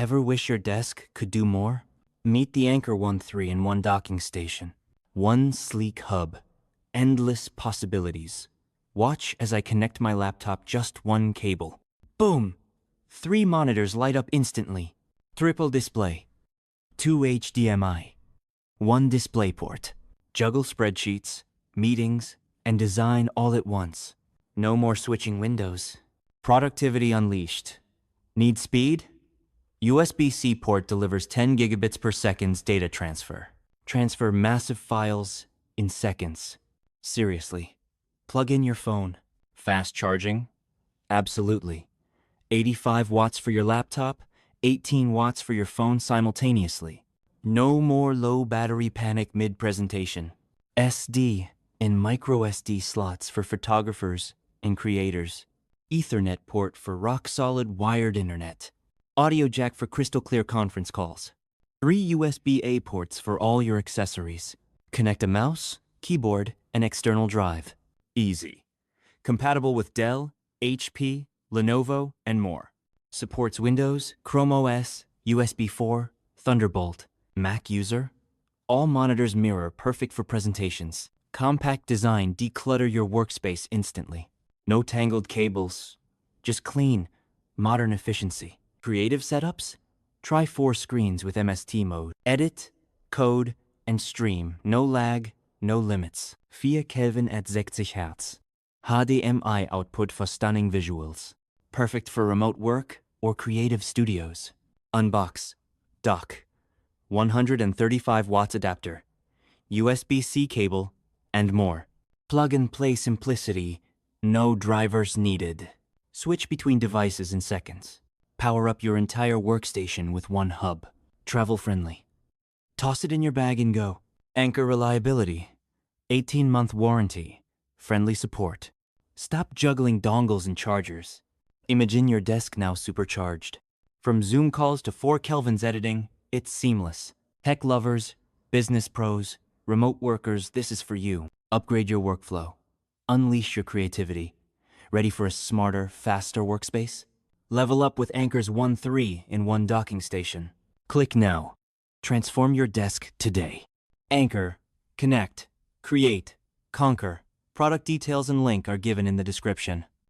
Ever wish your desk could do more? Meet the Anker 3-in-1 docking station. One sleek hub. Endless possibilities. Watch as I connect my laptop just one cable. Boom! 3 monitors light up instantly. Triple display. 2 HDMI. 1 DisplayPort. Juggle spreadsheets, meetings, and design all at once. No more switching windows. Productivity unleashed. Need speed? USB-C port delivers 10 gigabits per second data transfer. Transfer massive files in seconds. Seriously. Plug in your phone. Fast charging? Absolutely. 85 watts for your laptop, 18 watts for your phone simultaneously. No more low battery panic mid-presentation. SD and microSD slots for photographers and creators. Ethernet port for rock-solid wired internet. Audio jack for crystal-clear conference calls. 3 USB-A ports for all your accessories. Connect a mouse, keyboard, and external drive. Easy. Compatible with Dell, HP, Lenovo, and more. Supports Windows, ChromeOS, USB 4, Thunderbolt. Mac user? All monitors mirror, perfect for presentations. Compact design, declutter your workspace instantly. No tangled cables, just clean, modern efficiency. Creative setups? Try 4 screens with MST mode. Edit, code, and stream. No lag, no limits. 4 Kelvin at 60 Hertz. HDMI output for stunning visuals. Perfect for remote work or creative studios. Unbox. Dock. 135 watts adapter. USB-C cable, and more. Plug-and-play simplicity. No drivers needed. Switch between devices in seconds. Power up your entire workstation with one hub. Travel-friendly. Toss it in your bag and go. Anker reliability. 18-month warranty. Friendly support. Stop juggling dongles and chargers. Imagine your desk now supercharged. From Zoom calls to 4 Kelvin's editing, it's seamless. Tech lovers, business pros, remote workers, this is for you. Upgrade your workflow. Unleash your creativity. Ready for a smarter, faster workspace? Level up with Anker's 3-in-1 docking station. Click now. Transform your desk today. Anker. Connect. Create. Conquer. Product details and link are given in the description.